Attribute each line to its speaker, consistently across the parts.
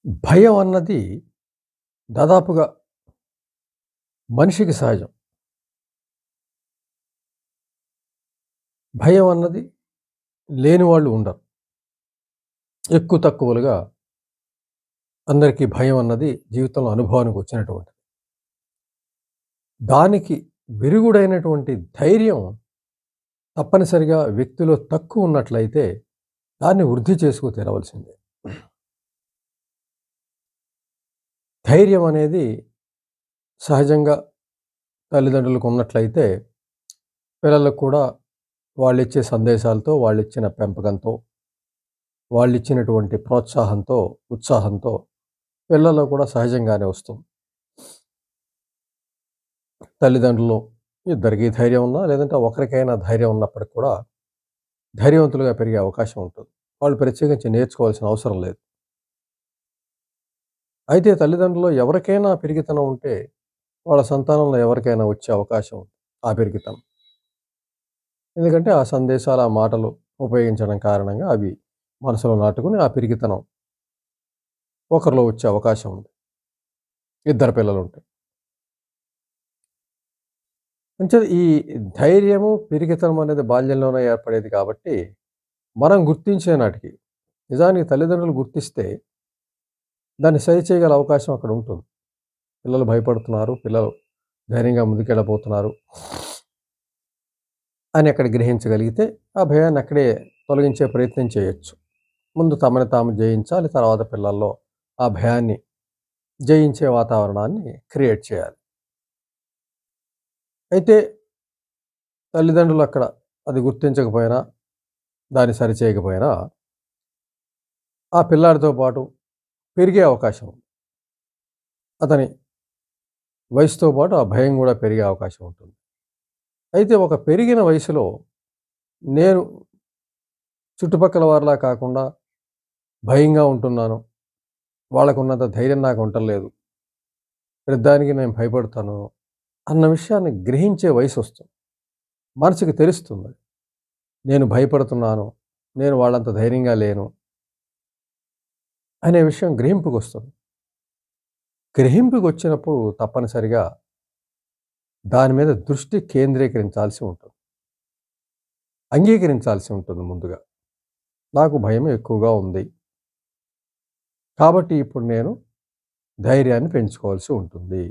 Speaker 1: భయం అన్నది దాదాపుగా మనిషికి సహజం. భయం అన్నది లేని వాళ్ళు ఉండరు. ఎక్కువ తక్కువలుగా అందరికీ భయం అన్నది జీవితంలో అనుభవానికి వచ్చినటువంటిది. దానికి విరుగుడైనటువంటి ధైర్యం తప్పనిసరిగా వ్యక్తిలో తక్కువ ఉన్నట్లయితే దాన్ని వృద్ధి చేసుకు తీరవలసిందే. ధైర్యం అనేది సహజంగా తల్లిదండ్రులకు ఉన్నట్లయితే పిల్లలకు కూడా వాళ్ళిచ్చే సందేశాలతో, వాళ్ళిచ్చిన పెంపకంతో, వాళ్ళిచ్చినటువంటి ప్రోత్సాహంతో, ఉత్సాహంతో పిల్లల్లో కూడా సహజంగానే వస్తుంది. తల్లిదండ్రులు ఇద్దరికీ ధైర్యం ఉన్నా, లేదంటే ఒకరికైనా ధైర్యం ఉన్నప్పటికి కూడా ధైర్యవంతులుగా పెరిగే అవకాశం ఉంటుంది. వాళ్ళు ప్రత్యేకించి నేర్చుకోవాల్సిన అవసరం లేదు. అయితే తల్లిదండ్రుల్లో ఎవరికైనా పిరికితనం ఉంటే, వాళ్ళ సంతానంలో ఎవరికైనా వచ్చే అవకాశం ఉంది ఆ పిరికితనం. ఎందుకంటే ఆ సందేశాలు, ఆ మాటలు ఉపయోగించడం కారణంగా అవి మనసులో నాటుకొని ఆ పిరికితనం ఒకరిలో వచ్చే అవకాశం ఉంది. ఇద్దరు పిల్లలుంటే. అంచేత ఈ ధైర్యము, పిరికితనం అనేది బాల్యంలోనే ఏర్పడేది కాబట్టి, మనం గుర్తించే నాటికి నిజానికి తల్లిదండ్రులు గుర్తిస్తే దాన్ని సరిచేయగల అవకాశం అక్కడ ఉంటుంది. పిల్లలు భయపడుతున్నారు, పిల్లలు ధైర్యంగా ముందుకెళ్ళబోతున్నారు అని అక్కడ గ్రహించగలిగితే, ఆ భయాన్ని అక్కడే తొలగించే ప్రయత్నం చేయొచ్చు. ముందు తమని తాము జయించాలి. తర్వాత పిల్లల్లో ఆ భయాన్ని జయించే వాతావరణాన్ని క్రియేట్ చేయాలి. అయితే తల్లిదండ్రులు అక్కడ అది గుర్తించకపోయినా, దాన్ని సరిచేయకపోయినా, ఆ పిల్లాడితో పాటు పెరిగే అవకాశం ఉంది. అతని వయసుతో పాటు ఆ భయం గూడా పెరిగే అవకాశం ఉంటుంది. అయితే ఒక పెరిగిన వయసులో నేను చుట్టుపక్కల వారిలా కాకుండా భయంగా ఉంటున్నాను. వాళ్ళకున్నంత ధైర్యం నాకు ఉండలేదు. ప్రతిదానికి నేను భయపడతాను అన్న విషయాన్ని గ్రహించే వయసొస్తుంది. మనసుకి తెలుస్తుంది. నేను భయపడుతున్నాను. నేను వాళ్ళంత ధైర్యంగా లేను అనే విషయం గ్రహింపుకొస్తుంది. గ్రహింపుకొచ్చినప్పుడు తప్పనిసరిగా దాని మీద దృష్టి కేంద్రీకరించాల్సి ఉంటుంది. అంగీకరించాల్సి ఉంటుంది ముందుగా. నాకు భయం ఎక్కువగా ఉంది. కాబట్టి ఇప్పుడు నేను ధైర్యాన్ని పెంచుకోవాల్సి ఉంటుంది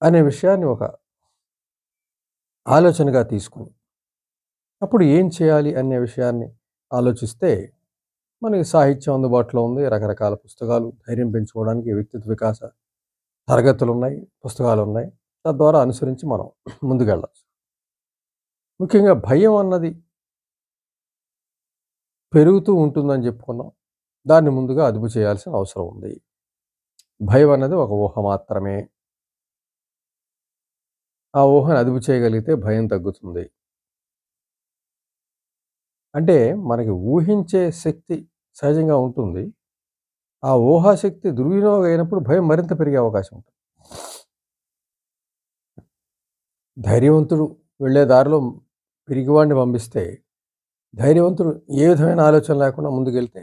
Speaker 1: అనే విషయాన్ని ఒక ఆలోచనగా తీసుకొని, అప్పుడు ఏం చేయాలి అనే విషయాన్ని ఆలోచిస్తే మనకి సాహిత్యం అందుబాటులో ఉంది. రకరకాల పుస్తకాలు ధైర్యం పెంచుకోవడానికి వ్యక్తిత్వ వికాస తరగతులున్నాయి, పుస్తకాలున్నాయి. తద్వారా అనుసరించి మనం ముందుకెళ్ళొచ్చు. ముఖ్యంగా భయం అన్నది పెరుగుతూ ఉంటుందని చెప్పుకున్నాం. దాన్ని ముందుగా అదుపు చేయాల్సిన అవసరం ఉంది. భయం అన్నది ఒక ఊహ మాత్రమే. ఆ ఊహను అదుపు చేయగలిగితే భయం తగ్గుతుంది. అంటే మనకి ఊహించే శక్తి సహజంగా ఉంటుంది. ఆ ఊహాశక్తి దుర్వినియోగం అయినప్పుడు భయం మరింత పెరిగే అవకాశం ఉంటుంది. ధైర్యవంతుడు వెళ్ళే దారిలో పిరికివాడిని పంపిస్తే, ధైర్యవంతుడు ఏ విధమైన ఆలోచన లేకుండా ముందుకెళ్తే,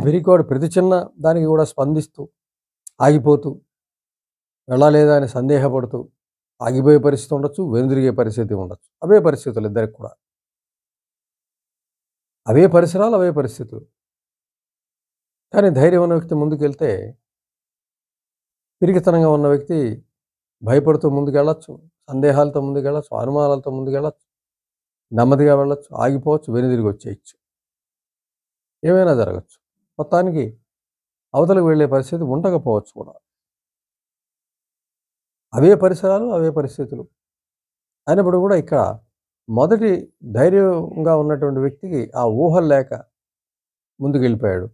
Speaker 1: పిరికివాడు ప్రతి చిన్న దానికి కూడా స్పందిస్తూ, ఆగిపోతూ, వెళ్ళలేదా అని సందేహపడుతూ, ఆగిపోయే పరిస్థితి ఉండొచ్చు, వెనుదిరిగే పరిస్థితి ఉండొచ్చు. అవే పరిస్థితులు ఇద్దరికి కూడా. అవే పరిసరాలు, అవే పరిస్థితులు. కానీ ధైర్యం ఉన్న వ్యక్తి ముందుకెళ్తే, పిరికితనంగా ఉన్న వ్యక్తి భయపడుతూ ముందుకెళ్ళొచ్చు, సందేహాలతో ముందుకెళ్ళొచ్చు, అనుమానాలతో ముందుకెళ్ళొచ్చు, నెమ్మదిగా వెళ్ళొచ్చు, ఆగిపోవచ్చు, వెనుదిరిగి వచ్చేయచ్చు. ఏమైనా జరగచ్చు. మొత్తానికి అవతలకు వెళ్ళే పరిస్థితి ఉండకపోవచ్చు కూడా. అవే పరిసరాలు, అవే పరిస్థితులు. అయినప్పుడు కూడా ఇక్కడ మొదటి ధైర్యంగా ఉన్నటువంటి వ్యక్తికి ఆ ఊహలు లేక ముందుకెళ్ళిపోయాడు.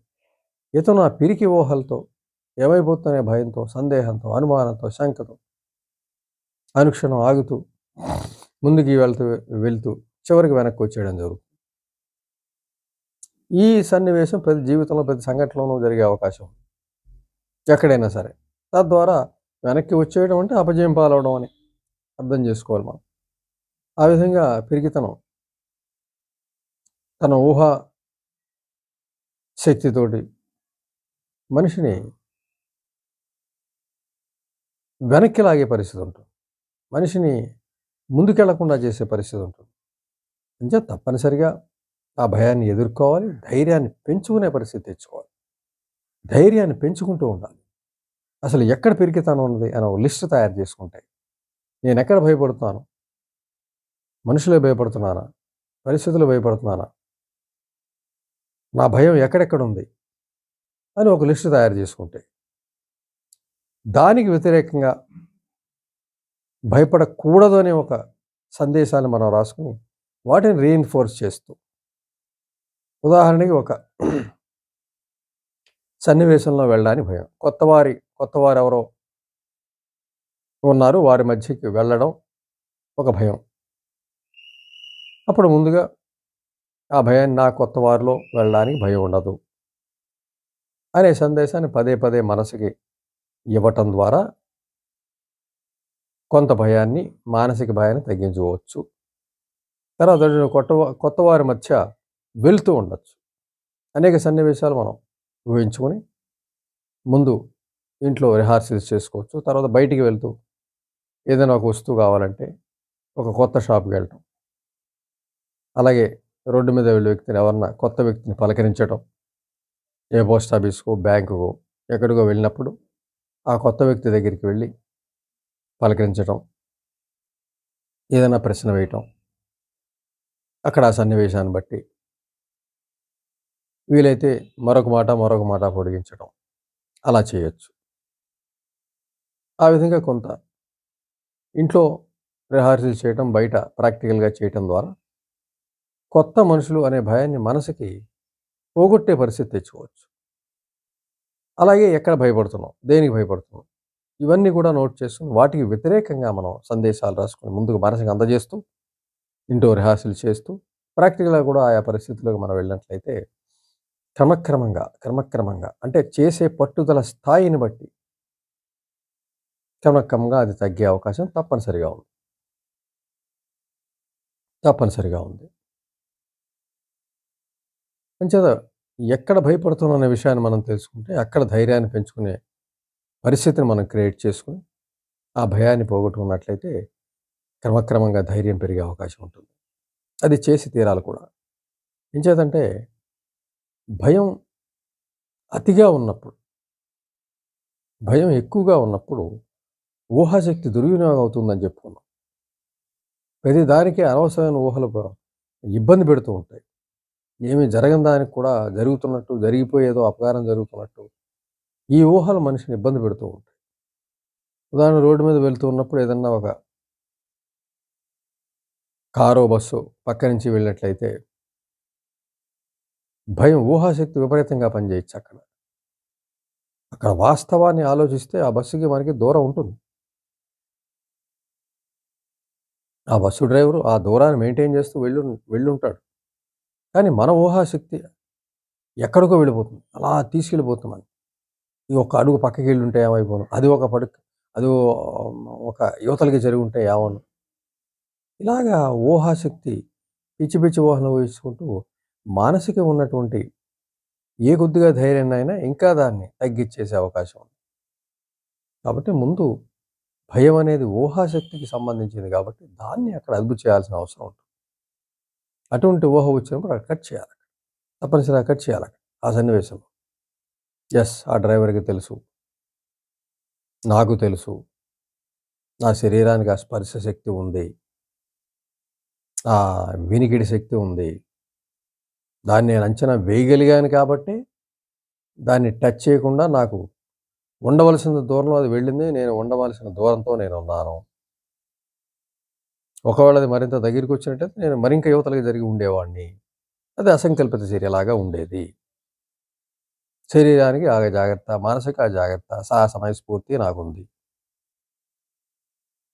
Speaker 1: ఇతను ఆ పిరికి ఊహలతో ఏమైపోతుందనే భయంతో, సందేహంతో, అనుమానంతో, శంకతో అనుక్షణం ఆగుతూ, ముందుకి వెళ్తూ చివరికి వెనక్కి వచ్చేయడం జరుగుతుంది. ఈ సన్నివేశం ప్రతి జీవితంలో ప్రతి సంఘటనలోనూ జరిగే అవకాశం ఉంది. ఎక్కడైనా సరే. తద్వారా వెనక్కి వచ్చేయడం అంటే అపజయం పాలవడం అని అర్థం చేసుకోవాలి మనం. ఆ విధంగా పిరికితనం తన ఊహా శక్తితోటి మనిషిని వెనక్కి లాగే పరిస్థితి ఉంటుంది. మనిషిని ముందుకెళ్లకుండా చేసే పరిస్థితి ఉంటుంది. అంటే తప్పనిసరిగా ఆ భయాన్ని ఎదుర్కోవాలి. ధైర్యాన్ని పెంచుకునే పరిస్థితి తెచ్చుకోవాలి. ధైర్యాన్ని పెంచుకుంటూ ఉండాలి. అసలు ఎక్కడ పిరికితనం ఉన్నది అని ఒక లిస్ట్ తయారు చేసుకుంటే, నేనెక్కడ భయపడుతున్నాను? మనుషులే భయపడుతున్నానా? పరిస్థితులు భయపడుతున్నానా? నా భయం ఎక్కడెక్కడుంది? అని ఒక లిస్ట్ తయారు చేసుకుంటే, దానికి వ్యతిరేకంగా భయపడకూడదు అనే ఒక సందేశాన్ని మనం రాసుకొని, వాటిని రీఇన్ఫోర్స్ చేస్తూ, ఉదాహరణకి ఒక సన్నివేశంలో వెళ్ళడానికి భయం. కొత్తవారెవరో ఉన్నారు. వారి మధ్యకి వెళ్ళడం ఒక భయం. అప్పుడు ముందుగా ఆ భయాన్ని నా కొత్త వారిలో వెళ్ళడానికి భయం ఉండదు అనే సందేశాన్ని పదే పదే మనసుకి ఇవ్వటం ద్వారా కొంత భయాన్ని, మానసిక భయాన్ని తగ్గించుకోవచ్చు. తర్వాత కొత్త వారి మధ్య వెళ్తూ ఉండొచ్చు. అనేక సన్నివేశాలు మనం ఊహించుకొని ముందు ఇంట్లో రిహార్సల్స్ చేసుకోవచ్చు. తర్వాత బయటికి వెళ్తూ ఏదైనా ఒక వస్తువు కావాలంటే ఒక కొత్త షాప్కి వెళ్ళటం, అలాగే రోడ్డు మీద వెళ్ళే వ్యక్తిని, ఎవరన్నా కొత్త వ్యక్తిని పలకరించడం, ఏ పోస్ట్ ఆఫీస్కో, బ్యాంకుకో, ఎక్కడికో వెళ్ళినప్పుడు ఆ కొత్త వ్యక్తి దగ్గరికి వెళ్ళి పలకరించడం, ఏదైనా ప్రశ్న వేయటం, అక్కడ ఆ సన్నివేశాన్ని బట్టి వీలైతే మరొక మాట పొడిగించడం, అలా చేయొచ్చు. ఆ విధంగా కొంత ఇంట్లో రిహార్సల్ చేయటం, బయట ప్రాక్టికల్గా చేయటం ద్వారా కొత్త మనుషులు అనే భయాన్ని మనసుకి పోగొట్టే పరిస్థితి తెచ్చుకోవచ్చు. అలాగే ఎక్కడ భయపడుతున్నాం, దేనికి భయపడుతున్నాం, ఇవన్నీ కూడా నోట్ చేసుకుని వాటికి వ్యతిరేకంగా మనం సందేశాలు రాసుకొని ముందుకు మనసుకు అందజేస్తూ, ఇంట్లో రిహార్సల్ చేస్తూ, ప్రాక్టికల్గా కూడా ఆయా పరిస్థితుల్లోకి మనం వెళ్ళినట్లయితే క్రమక్రమంగా అంటే చేసే పట్టుదల స్థాయిని బట్టి క్రమక్రమంగా అది తగ్గే అవకాశం తప్పనిసరిగా ఉంది. అంచేత ఎక్కడ భయపడుతున్నాం అనే విషయాన్ని మనం తెలుసుకుంటే, అక్కడ ధైర్యాన్ని పెంచుకునే పరిస్థితిని మనం క్రియేట్ చేసుకుని, ఆ భయాన్ని పోగొట్టుకున్నట్లయితే క్రమక్రమంగా ధైర్యం పెరిగే అవకాశం ఉంటుంది. అది చేసి తీరాలి కూడా. ఎంచేతంటే భయం అతిగా ఉన్నప్పుడు, భయం ఎక్కువగా ఉన్నప్పుడు ఊహాశక్తి దుర్వినియోగం అవుతుందని చెప్పుకున్నాం. ప్రతి దానికి అనవసరమైన ఊహలు ఇబ్బంది పెడుతూ ఉంటాయి. ఏమి జరగని దానికి కూడా జరుగుతున్నట్టు, జరిగిపోయేదో అపకారం జరుగుతున్నట్టు ఈ ఊహలు మనిషిని ఇబ్బంది పెడుతూ ఉంటాయి. ఉదాహరణ, రోడ్డు మీద వెళ్తూ ఉన్నప్పుడు ఏదన్నా ఒక కారో, బస్సో పక్క నుంచి వెళ్ళినట్లయితే భయం, ఊహాశక్తి విపరీతంగా పనిచేయచ్చు అక్కడ. అక్కడ వాస్తవాన్ని ఆలోచిస్తే ఆ బస్సుకి మనకి దూరం ఉంటుంది. ఆ బస్సు డ్రైవరు ఆ దూరాన్ని మెయింటైన్ చేస్తూ వెళ్ళుంటాడు. కానీ మన ఊహాశక్తి ఎక్కడికో వెళ్ళిపోతుంది. అలా తీసుకెళ్ళిపోతుంది మనని. ఈ ఒక్క అడుగు పక్కకి వెళ్ళుంటే ఏమైపోను, అది ఒక యువతలకి జరిగి ఉంటే ఏమను, ఇలాగా ఊహాశక్తి పిచ్చి పిచ్చి ఊహలు ఊహించుకుంటూ మానసిక ఉన్నటువంటి ఏ కొద్దిగా ధైర్యాన్నైనా ఇంకా దాన్ని తగ్గిచ్చేసే అవకాశం ఉంది. కాబట్టి ముందు భయం అనేది ఊహాశక్తికి సంబంధించింది కాబట్టి దాన్ని అక్కడ అదుపు చేయాల్సిన అవసరం ఉంటుంది. అటువంటి ఊహ వచ్చినప్పుడు అక్కడ కట్ చేయాలి. తప్పనిసరిగా కట్ చేయాలి అక్కడ ఆ సన్నివేశంలో. ఆ డ్రైవర్కి తెలుసు, నాకు తెలుసు, నా శరీరానికి ఆ స్పర్శ శక్తి ఉంది, ఆ వినికిడి శక్తి ఉంది, దాన్ని నేను అంచనా వేయగలిగాను కాబట్టి దాన్ని టచ్ చేయకుండా నాకు ఉండవలసిన దూరంలో అది వెళ్ళింది, నేను ఉండవలసిన దూరంతో నేను ఉన్నాను. ఒకవేళ అది మరింత దగ్గరికి వచ్చినట్టయితే నేను మరింక యువతలకి జరిగి ఉండేవాడిని. అది అసంకల్పిత చర్యలాగా ఉండేది. శరీరానికి ఆ జాగ్రత్త, మానసిక జాగ్రత్త, సమయస్ఫూర్తి నాకుంది.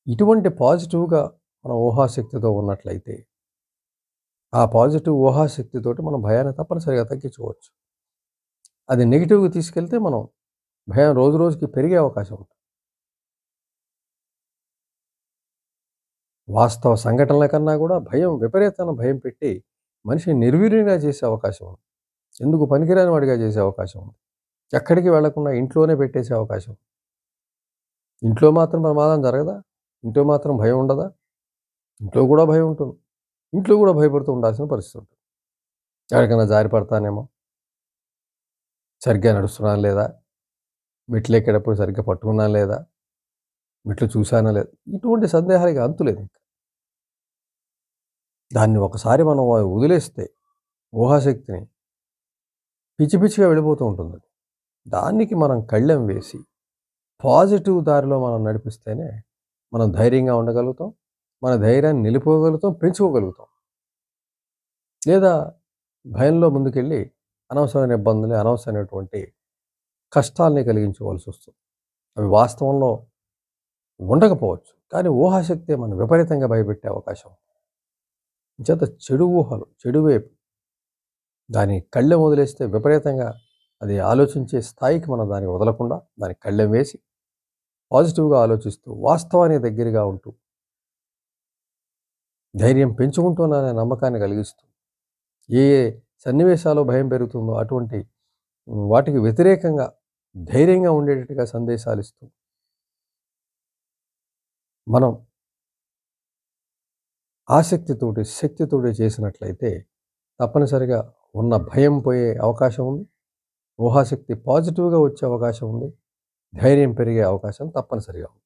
Speaker 1: ఇటువంటి పాజిటివ్గా మనం ఊహాశక్తితో ఉన్నట్లయితే ఆ పాజిటివ్ ఊహాశక్తితోటి మనం భయాన్ని తప్పనిసరిగా తగ్గించుకోవచ్చు. అది నెగిటివ్‌గా తీసుకెళ్తే మనం భయం రోజు రోజుకి పెరిగే అవకాశం ఉంటుంది. వాస్తవ సంఘటనల కన్నా కూడా విపరీతమైన భయం పెట్టి మనిషిని నిర్వీర్యంగా చేసే అవకాశం ఉంది. ఎందుకు పనికిరాని వాడిగా చేసే అవకాశం ఉంది. ఎక్కడికి వెళ్లకుండా ఇంట్లోనే పెట్టేసే అవకాశం. ఇంట్లో మాత్రం ప్రమాదం జరగదా? ఇంట్లో మాత్రం భయం ఉండదా? ఇంట్లో కూడా భయం ఉంటుంది. ఇంట్లో కూడా భయపడుతూ ఉండాల్సిన పరిస్థితి ఉంటుంది. ఎక్కడికైనా జారి పడతానేమో, సరిగ్గా నడుస్తున్నానా లేదా, మెట్లు ఎక్కేటప్పుడు సరిగ్గా పట్టుకున్నానా లేదా, మెట్లు చూసానా లేదా, ఇటువంటి సందేహాలకి అంతులేదు ఇంకా. దాన్ని ఒకసారి మనం వదిలేస్తే ఊహాశక్తిని పిచ్చి పిచ్చిగా వెళ్ళిపోతూ ఉంటుంది. దానికి మనం కళ్ళెం వేసి పాజిటివ్ దారిలో మనం నడిపిస్తేనే మనం ధైర్యంగా ఉండగలుగుతాం. మన ధైర్యాన్ని నిలుపుకోగలుగుతాం, పెంచుకోగలుగుతాం. లేదా భయంలో ముందుకెళ్ళి అనవసరమైన ఇబ్బందులు, అనవసరమైనటువంటి కష్టాల్ని కలిగించుకోవాల్సి వస్తుంది. అవి వాస్తవంలో ఉండకపోవచ్చు. కానీ ఊహాశక్తి మనం విపరీతంగా భయపెట్టే అవకాశం. చేత చెడు ఊహలు, చెడు వైపు దాని కళ్ళెం వదిలేస్తే విపరీతంగా అది ఆలోచించే స్థాయికి మనం దాన్ని వదలకుండా దానికి కళ్ళెం వేసి పాజిటివ్గా ఆలోచిస్తూ వాస్తవానికి దగ్గరగా ఉంటూ ధైర్యం పెంచుకుంటున్నానే నమ్మకాన్ని కలిగిస్తూ ఏ ఏ సన్నివేశాల్లో భయం పెరుగుతుందో అటువంటి వాటికి వ్యతిరేకంగా ధైర్యంగా ఉండేటట్టుగా సందేశాలు ఇస్తూ మనం ఆసక్తితోటి శక్తితోటి చేసినట్లయితే తప్పనిసరిగా ఉన్న భయం పోయే అవకాశం ఉంది. ఊహాశక్తి పాజిటివ్గా వచ్చే అవకాశం ఉంది. ధైర్యం పెరిగే అవకాశం తప్పనిసరిగా ఉంది.